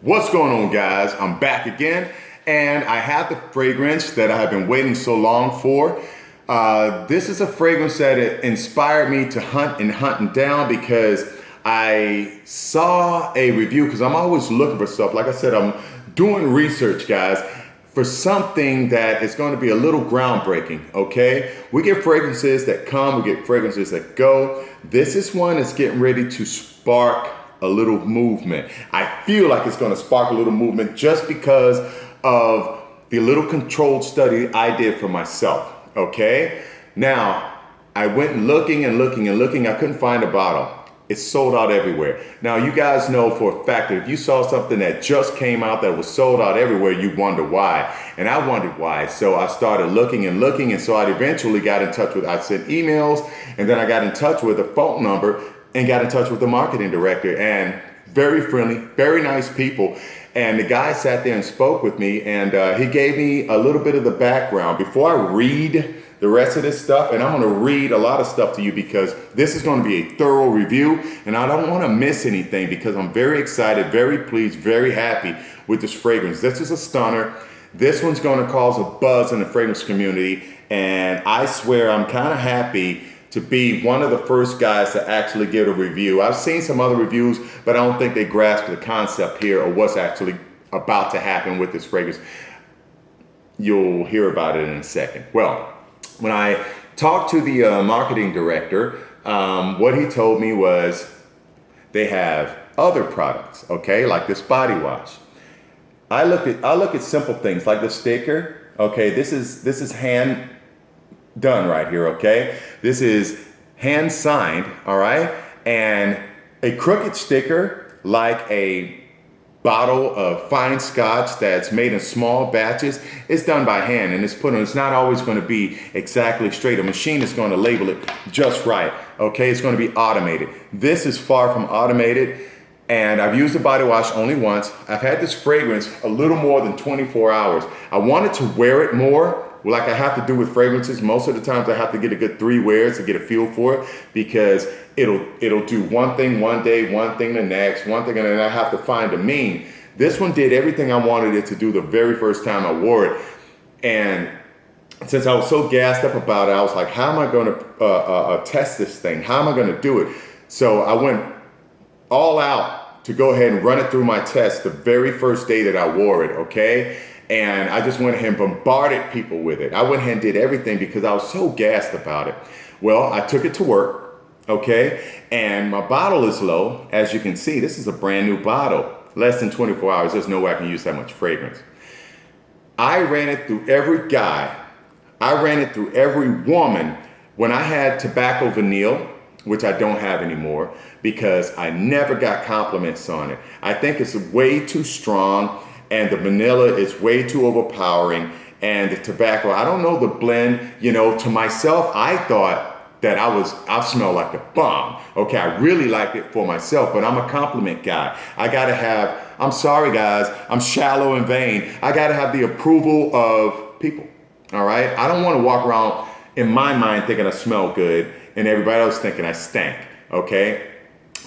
What's going on, guys? I'm back again, and I have the fragrance that I have been waiting so long for. This is a fragrance that it inspired me to hunt down because I saw a review, because I'm always looking for stuff. Like I said, I'm doing research, guys, for something that is going to be a little groundbreaking, okay? We get fragrances that come, we get fragrances that go. This is one that's getting ready to spark a little movement. I feel like it's going to spark a little movement just because of the little controlled study I did for myself, okay? Now, I went looking. I couldn't find a bottle. It's sold out everywhere. Now, you guys know for a fact that if you saw something that just came out that was sold out everywhere, you wonder why. And I wondered why. So I started looking. And so I eventually got in touch with, I sent emails, and then I got in touch with a phone number and got in touch with the marketing director, and very friendly, very nice people. And the guy sat there and spoke with me, and he gave me a little bit of the background. Before I read the rest of this stuff, and I'm gonna read a lot of stuff to you because this is gonna be a thorough review, and I don't wanna miss anything because I'm very excited, very pleased, very happy with this fragrance. This is a stunner. This one's gonna cause a buzz in the fragrance community, and I swear I'm kinda happy to be one of the first guys to actually give a review. I've seen some other reviews, but I don't think they grasp the concept here or what's actually about to happen with this fragrance. You'll hear about it in a second. Well, when I talked to the marketing director, what he told me was they have other products, okay, like this body wash. I look at simple things like the sticker. Okay, this is hand done right here, okay? This is hand signed, all right? And a crooked sticker, like a bottle of fine scotch that's made in small batches, it's done by hand, and it's not always going to be exactly straight. A machine is going to label it just right, okay? It's going to be automated. This is far from automated, and I've used the body wash only once. I've had this fragrance a little more than 24 hours. I wanted to wear it more, like I have to do with fragrances. Most of the times I have to get a good 3 wears to get a feel for it, because it'll do one thing one day, one thing the next, one thing, and then I have to find a mean. This one did everything I wanted it to do the very first time I wore it. And since I was so gassed up about it, I was like, how am I going to test this thing? How am I going to do it? So I went all out to go ahead and run it through my test the very first day that I wore it, okay? And I just went ahead and bombarded people with it. I went ahead and did everything because I was so gassed about it. Well, I took it to work, okay? And my bottle is low. As you can see, this is a brand new bottle. Less than 24 hours, there's no way I can use that much fragrance. I ran it through every guy. I ran it through every woman. When I had tobacco vanilla, which I don't have anymore because I never got compliments on it. I think it's way too strong, and the vanilla is way too overpowering, and the tobacco, I don't know the blend. To myself, I thought that I smelled like the bomb. Okay, I really liked it for myself, but I'm a compliment guy. I'm sorry guys, I'm shallow and vain. I gotta have the approval of people, all right? I don't wanna walk around in my mind thinking I smell good and everybody else thinking I stank, okay?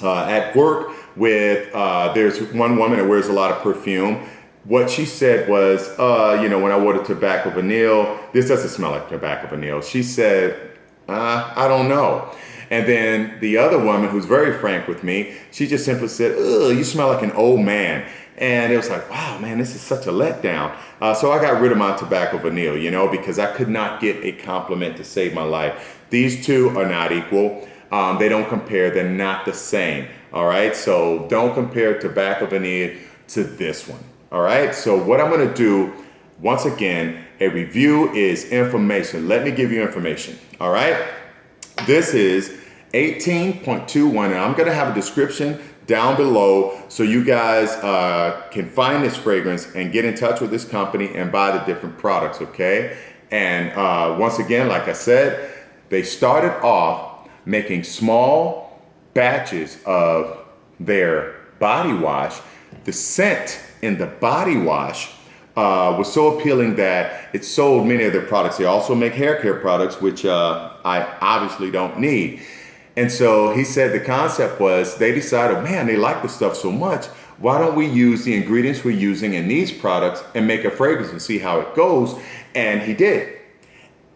At work there's one woman that wears a lot of perfume. What she said was, when I wore the tobacco vanilla, this doesn't smell like tobacco vanilla. She said, I don't know. And then the other woman, who's very frank with me, she just simply said, ugh, you smell like an old man. And it was like, wow, man, this is such a letdown. So I got rid of my tobacco vanilla, because I could not get a compliment to save my life. These two are not equal. They don't compare. They're not the same. All right. So don't compare tobacco vanilla to this one. All right, so what I'm gonna do, once again, a review is information. Let me give you information, all right? This is 18.21, and I'm gonna have a description down below so you guys can find this fragrance and get in touch with this company and buy the different products, okay? And once again, like I said, they started off making small batches of their body wash. The scent in the body wash was so appealing that it sold many of their products. They also make hair care products, which I obviously don't need. And so he said the concept was they decided, man, they like the stuff so much. Why don't we use the ingredients we're using in these products and make a fragrance and see how it goes? And he did.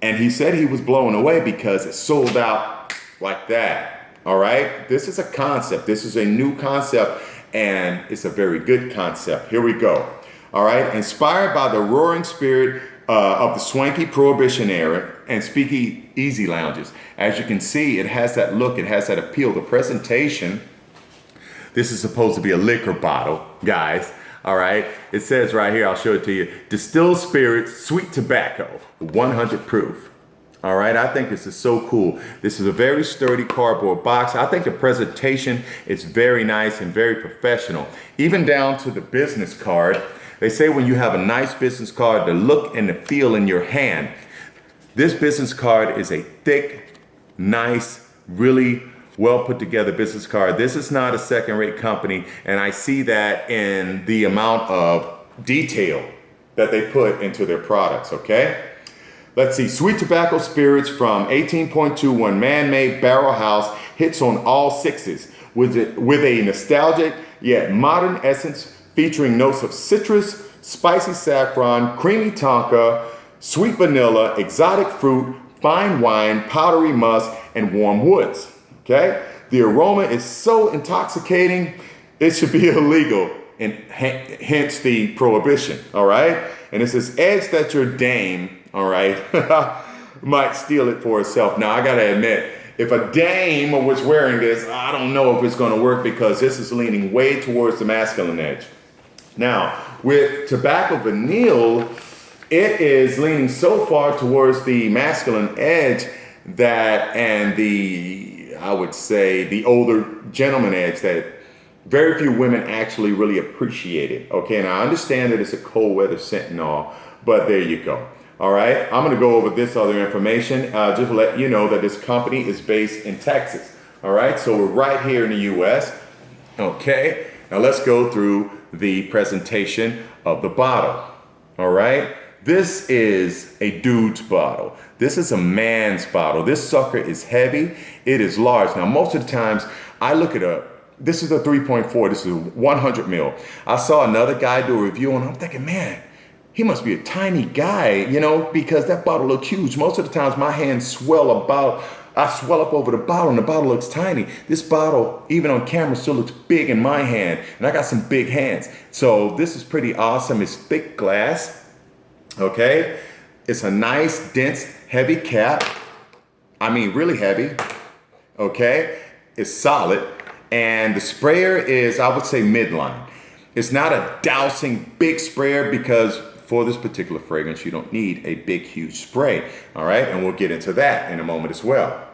And he said he was blown away because it sold out like that. All right. This is a concept. This is a new concept, and it's a very good concept. Here we go. All right. Inspired by the roaring spirit of the swanky Prohibition era and speakeasy lounges. As you can see, it has that look. It has that appeal. The presentation. This is supposed to be a liquor bottle, guys. All right. It says right here, I'll show it to you. Distilled spirits, sweet tobacco, 100 proof. All right. I think this is so cool. This is a very sturdy cardboard box. I think the presentation is very nice and very professional, even down to the business card. They say when you have a nice business card, the look and the feel in your hand. This business card is a thick, nice, really well put together business card. This is not a second-rate company, and I see that in the amount of detail that they put into their products, okay? Let's see, sweet tobacco spirits from 18.21 man-made barrel house hits on all sixes with a nostalgic yet modern essence featuring notes of citrus, spicy saffron, creamy tonka, sweet vanilla, exotic fruit, fine wine, powdery musk, and warm woods. Okay? The aroma is so intoxicating, it should be illegal, and hence the prohibition. All right? And it says, edge that your dame, all right, might steal it for herself. Now, I gotta admit, if a dame was wearing this, I don't know if it's gonna work because this is leaning way towards the masculine edge. Now, with Tobacco Vanilla, it is leaning so far towards the masculine edge that, and I would say, the older gentleman edge that very few women actually really appreciate it. Okay, and I understand that it's a cold weather scent and all, but there you go. All right, I'm gonna go over this other information just to let you know that this company is based in Texas. All right, so we're right here in the US. Okay, now let's go through the presentation of the bottle. All right, this is a dude's bottle. This is a man's bottle. This sucker is heavy. It is large. Now, most of the times I look at this is a 3.4. This is 100 mil. I saw another guy do a review and I'm thinking, man, he must be a tiny guy, you know, because that bottle looks huge. Most of the times my hands swell up over the bottle and the bottle looks tiny. This bottle, even on camera, still looks big in my hand. And I got some big hands. So this is pretty awesome. It's thick glass, okay? It's a nice, dense, heavy cap. I mean, really heavy, okay? It's solid. And the sprayer is, I would say, midline. It's not a dousing big sprayer because for this particular fragrance, you don't need a big, huge spray. All right, and we'll get into that in a moment as well.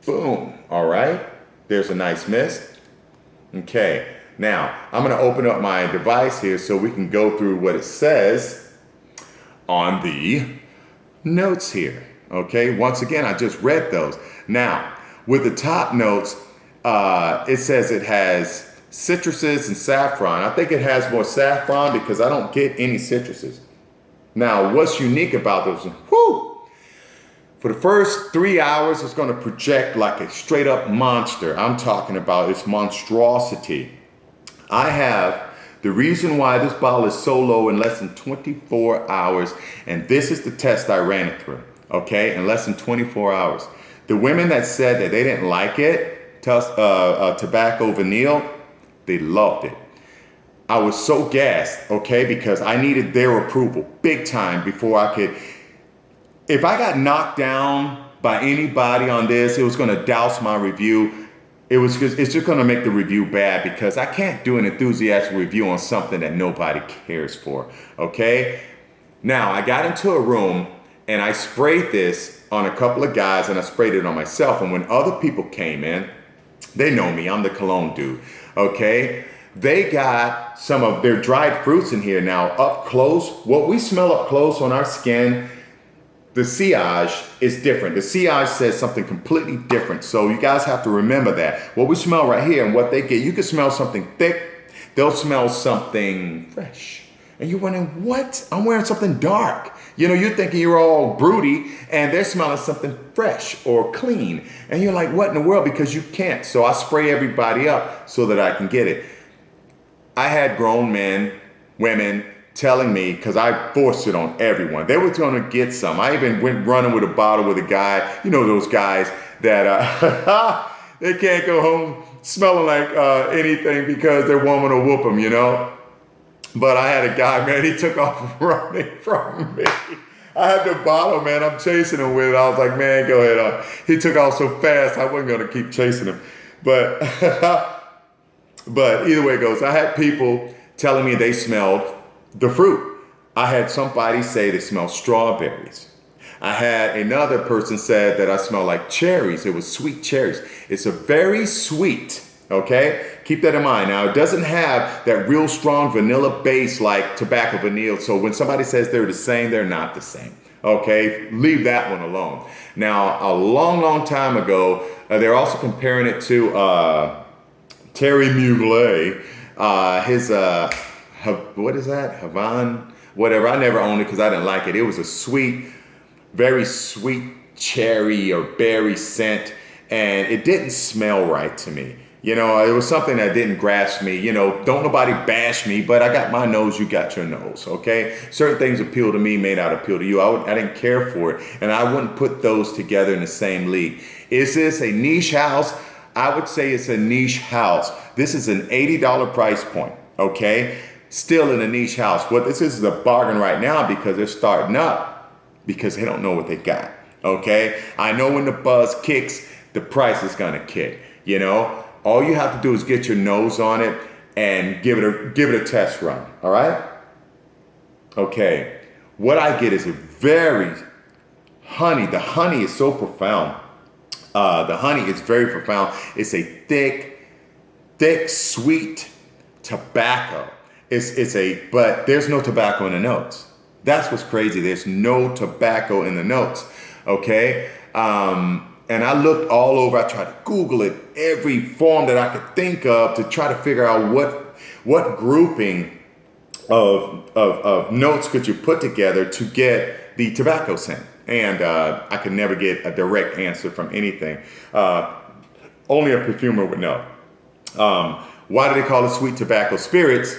Boom, all right. There's a nice mist. Okay, now I'm gonna open up my device here so we can go through what it says on the notes here. Okay, once again, I just read those. Now, with the top notes, it says it has citruses and saffron. I think it has more saffron because I don't get any citruses. Now, what's unique about those? For the first 3 hours, it's going to project like a straight up monster. I'm talking about its monstrosity. I have the reason why this bottle is so low in less than 24 hours, and this is the test I ran it through, okay, in less than 24 hours. The women that said that they didn't like it, Tobacco Vanilla, they loved it. I was so gassed, okay, because I needed their approval big time before I could. If I got knocked down by anybody on this, it was going to douse my review. It's just going to make the review bad because I can't do an enthusiastic review on something that nobody cares for, okay? Now, I got into a room and I sprayed this on a couple of guys and I sprayed it on myself. And when other people came in, they know me, I'm the cologne dude, okay? They got some of their dried fruits in here. Now, up close, what we smell up close on our skin, the sillage is different. The sillage says something completely different. So you guys have to remember that. What we smell right here and what they get, you can smell something thick, they'll smell something fresh. And you're wondering, what? I'm wearing something dark. You know, you're thinking you're all broody and they're smelling something fresh or clean. And you're like, what in the world? Because you can't. So I spray everybody up so that I can get it. I had grown men, women telling me, because I forced it on everyone, they were going to get some. I even went running with a bottle with a guy, you know, those guys that they can't go home smelling like anything because their woman will whoop them, you know. But I had a guy, man, he took off running from me. I had the bottle, man, I'm chasing him with it. I was like, man, go ahead. He took off so fast, I wasn't going to keep chasing him. But, but either way it goes, I had people telling me they smelled the fruit. I had somebody say they smelled strawberries. I had another person said that I smell like cherries. It was sweet cherries. It's a very sweet, okay? Keep that in mind. Now, it doesn't have that real strong vanilla base like tobacco vanilla. So when somebody says they're the same, they're not the same, okay? Leave that one alone. Now, a long, long time ago, they're also comparing it to Terry Mugler, what is that? Havan, whatever. I never owned it because I didn't like it. It was a sweet, very sweet cherry or berry scent, and it didn't smell right to me. You know, it was something that didn't grasp me. You know, don't nobody bash me, but I got my nose, you got your nose, okay? Certain things appeal to me, may not appeal to you. I didn't care for it, and I wouldn't put those together in the same league. Is this a niche house? I would say it's a niche house. This is an $80 price point, okay? Still in a niche house. What this is a bargain right now because they're starting up because they don't know what they got, okay? I know when the buzz kicks, the price is gonna kick, you know? All you have to do is get your nose on it and give it a test run, all right? Okay, what I get is a very honey. The honey is so profound. The honey is very profound. It's a thick, sweet tobacco. But there's no tobacco in the notes. That's what's crazy. There's no tobacco in the notes, okay? And I looked all over. I tried to Google it, every form that I could think of to try to figure out what grouping of notes could you put together to get the tobacco scent. And I could never get a direct answer from anything. Only a perfumer would know. Why do they call it sweet tobacco spirits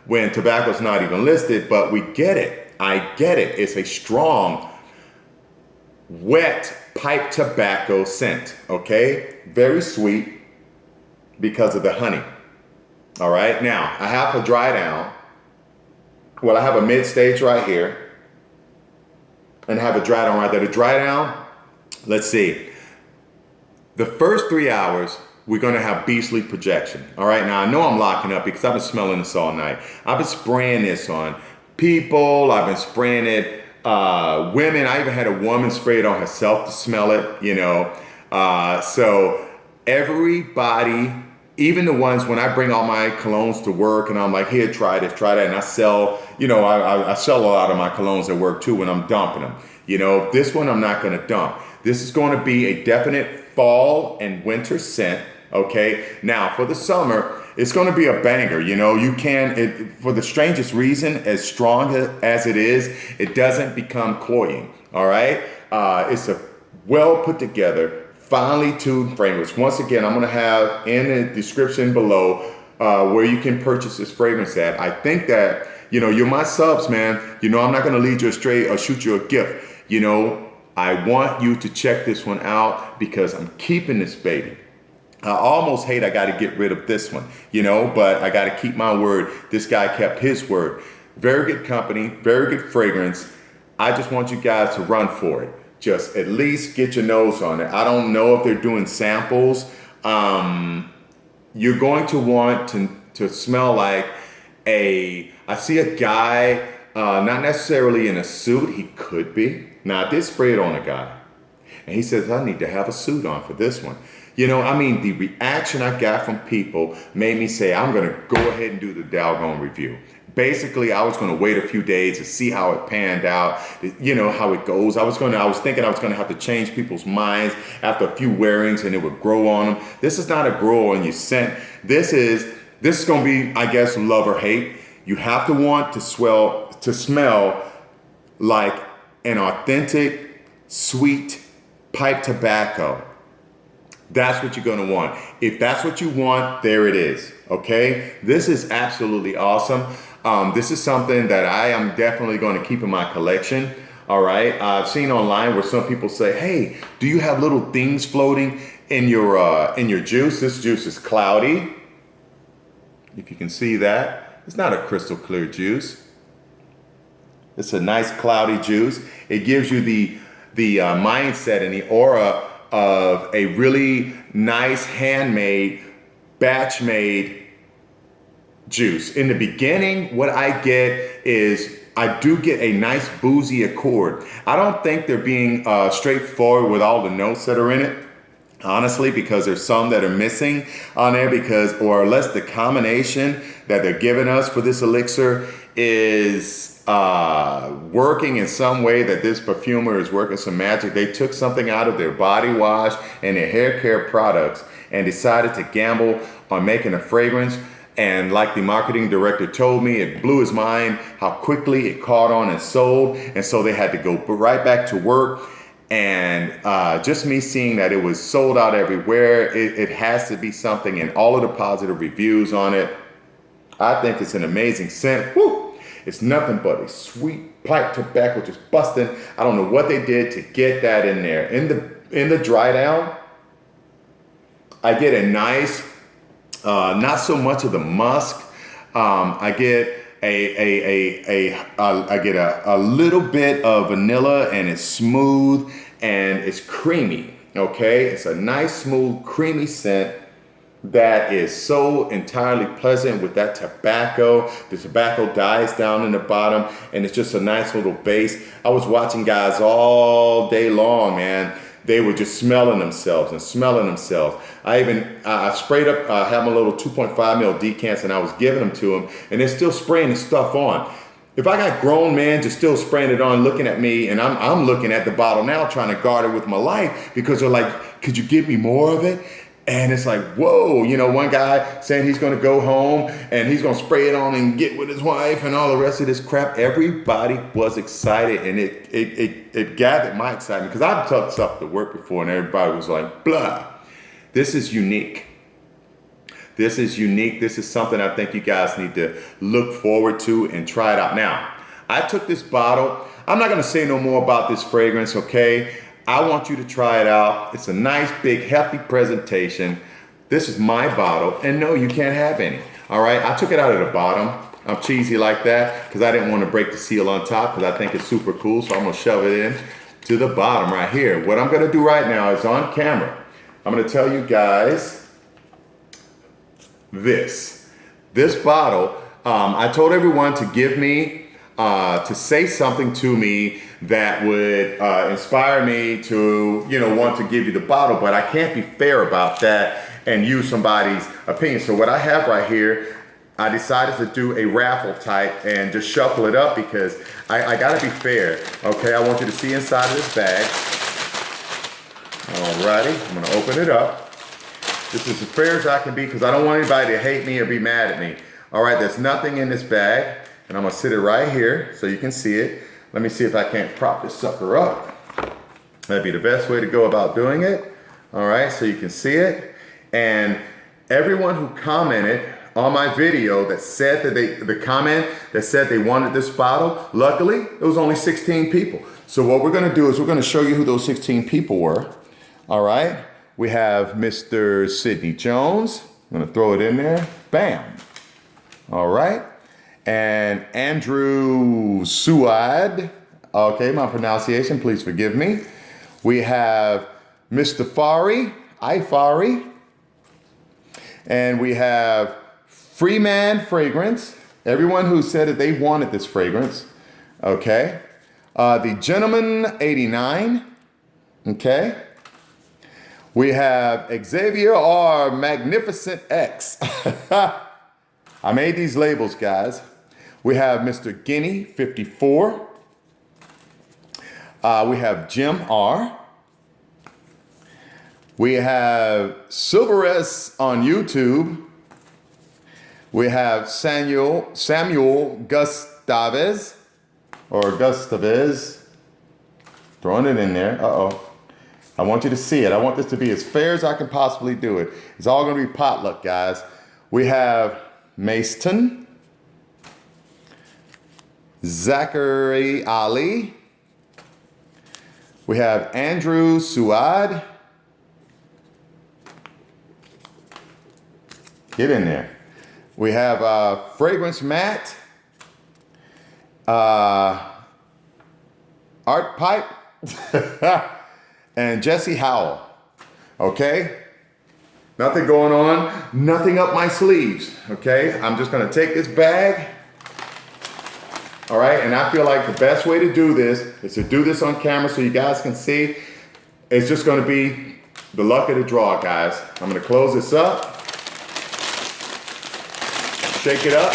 when tobacco's not even listed? But we get it. I get it. It's a strong, wet pipe tobacco scent, okay? Very sweet because of the honey. All right, now I have a dry down. Well, I have a mid stage right here and I have a dry down right there. The dry down, let's see. The first 3 hours, we're gonna have beastly projection. All right, now I know I'm locking up because I've been smelling this all night. I've been spraying this on people. I've been spraying it women. I even had a woman spray it on herself to smell it, you know. So everybody, even the ones when I bring all my colognes to work and I'm like, here, try this, try that. And I sell, you know, I sell a lot of my colognes at work too when I'm dumping them. You know, this one I'm not going to dump. This is going to be a definite fall and winter scent. Okay. Now for the summer, it's going to be a banger. You know, you can, for the strangest reason, as strong as it is, it doesn't become cloying. All right. It's a well put together, finely tuned fragrance. Once again, I'm going to have in the description below where you can purchase this fragrance at. I think that, you know, you're my subs, man. You know, I'm not going to lead you astray or shoot you a gift. You know, I want you to check this one out because I'm keeping this baby. I almost hate I got to get rid of this one, you know, but I got to keep my word. This guy kept his word. Very good company, very good fragrance. I just want you guys to run for it. Just at least get your nose on it. I don't know if they're doing samples. You're going to want to smell like I see a guy, not necessarily in a suit. He could be. Now, I did spray it on a guy. And he says, I need to have a suit on for this one. You know, I mean, the reaction I got from people made me say, I'm going to go ahead and do the doggone review. Basically, I was going to wait a few days to see how it panned out, you know, how it goes. I was thinking I was going to have to change people's minds after a few wearings and it would grow on them. This is not a grow on your scent. This is going to be, I guess, love or hate. You have to want to smell like an authentic, sweet pipe tobacco. That's what you're gonna want. If that's what you want, there it is, okay? This is absolutely awesome. This is something that I am definitely gonna keep in my collection, all right? I've seen online where some people say, hey, do you have little things floating in your juice? This juice is cloudy. If you can see that, it's not a crystal clear juice. It's a nice cloudy juice. It gives you the mindset and the aura of a really nice handmade, batch made juice. In the beginning, what I get is I do get a nice boozy accord. I don't think they're being straightforward with all the notes that are in it, honestly, because there's some that are missing on there or unless the combination that they're giving us for this elixir is working in some way, that this perfumer is working some magic. They took something out of their body wash and their hair care products and decided to gamble on making a fragrance. And like the marketing director told me, it blew his mind how quickly it caught on and sold. And so they had to go right back to work. And just me seeing that it was sold out everywhere, it has to be something, and all of the positive reviews on it. I think it's an amazing scent. Woo! It's nothing but a sweet pipe tobacco just busting. I don't know what they did to get that in there. In the dry down, I get a nice, not so much of the musk. I get a little bit of vanilla, and it's smooth and it's creamy. Okay, it's a nice, smooth, creamy scent that is so entirely pleasant with that tobacco. The tobacco dies down in the bottom, and it's just a nice little base. I was watching guys all day long, man. They were just smelling themselves and smelling themselves. I sprayed up, had my little 2.5 mil decants, and I was giving them to them, and they're still spraying the stuff on. If I got grown men just still spraying it on, looking at me, and I'm looking at the bottle now, trying to guard it with my life, because they're like, could you give me more of it? And it's like, whoa, one guy saying he's going to go home and he's going to spray it on and get with his wife and all the rest of this crap. Everybody was excited, and it gathered my excitement, because I've took stuff to work before and everybody was like, blah. This is unique. This is unique. This is something I think you guys need to look forward to and try it out. Now, I took this bottle. I'm not going to say no more about this fragrance, okay? I want you to try it out. It's a nice, big, hefty presentation. This is my bottle, and no, you can't have any. All right, I took it out of the bottom. I'm cheesy like that because I didn't want to break the seal on top, because I think it's super cool. So I'm gonna shove it in to the bottom right here. What I'm gonna do right now is on camera. I'm gonna tell you guys this bottle. I told everyone to give me, to say something to me that would inspire me to, want to give you the bottle, but I can't be fair about that and use somebody's opinion. So what I have right here, I decided to do a raffle type and just shuffle it up, because I gotta be fair, okay? I want you to see inside of this bag. Alrighty, I'm gonna open it up. This is as fair as I can be, because I don't want anybody to hate me or be mad at me. All right, there's nothing in this bag, and I'm gonna sit it right here so you can see it. Let me see if I can't prop this sucker up. That'd be the best way to go about doing it. All right, so you can see it. And everyone who commented on my video that said that that said they wanted this bottle, luckily, it was only 16 people. So what we're gonna do is we're gonna show you who those 16 people were. All right, we have Mr. Sidney Jones. I'm gonna throw it in there, bam. All right. And Andrew Suad, okay, my pronunciation, please forgive me. We have Mr. Ifari, and we have Freeman Fragrance, everyone who said that they wanted this fragrance, okay. The Gentleman 89, okay. We have Xavier R. Magnificent X. I made these labels, guys. We have Mr. Guinea 54. We have Jim R. We have Silveres on YouTube. We have Samuel Gustavez, throwing it in there. I want you to see it. I want this to be as fair as I can possibly do it. It's all gonna be potluck, guys. We have Mason, Zachary Ali. We have Andrew Suad. Get in there. We have Fragrance Matt, Art Pipe, and Jesse Howell. Okay? Nothing going on, nothing up my sleeves. Okay? I'm just gonna take this bag. All right, and I feel like the best way to do this is to do this on camera so you guys can see. It's just gonna be the luck of the draw, guys. I'm gonna close this up. Shake it up.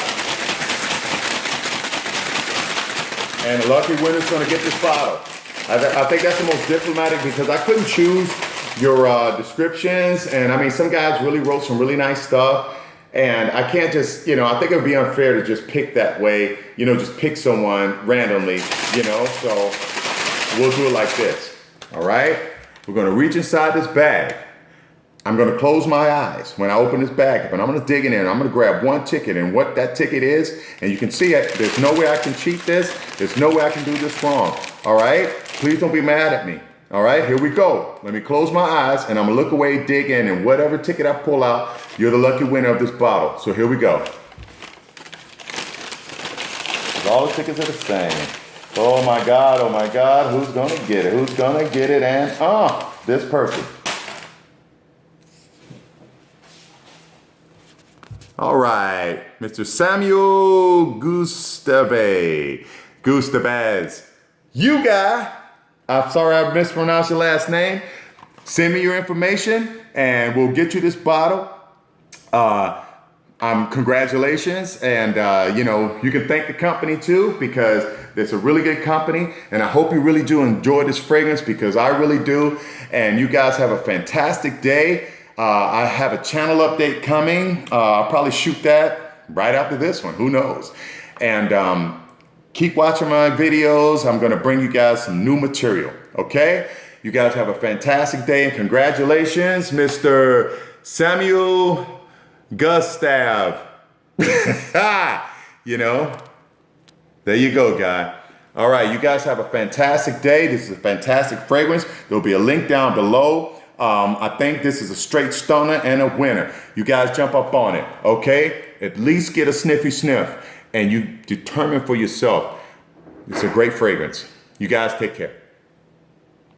And the lucky winner's gonna get this bottle. I think that's the most diplomatic because I couldn't choose your descriptions. And I mean, some guys really wrote some really nice stuff. And I can't just, I think it would be unfair to just pick that way, just pick someone randomly, So we'll do it like this, all right? We're gonna reach inside this bag. I'm gonna close my eyes when I open this bag up and I'm gonna dig in there and I'm gonna grab one ticket and what that ticket is, and you can see it, there's no way I can cheat this, there's no way I can do this wrong, all right? Please don't be mad at me, all right? Here we go. Let me close my eyes and I'm gonna look away, dig in, and whatever ticket I pull out, you're the lucky winner of this bottle. So here we go. All the tickets are the same. Oh my God, who's gonna get it? Who's gonna get it? And this person. All right, Mr. Samuel Gustavez. You guy, I'm sorry I mispronounced your last name. Send me your information and we'll get you this bottle. Congratulations. And, you can thank the company too because it's a really good company. And I hope you really do enjoy this fragrance because I really do. And you guys have a fantastic day. I have a channel update coming. I'll probably shoot that right after this one. Who knows? And keep watching my videos. I'm going to bring you guys some new material. Okay? You guys have a fantastic day and congratulations, Mr. Samuel Gustav. There you go, guy. All right, you guys have a fantastic day. This is a fantastic fragrance. There'll be a link down below. I think this is a straight stunner and a winner. You guys jump up on it, okay? At least get a sniffy sniff and you determine for yourself. It's a great fragrance. You guys take care.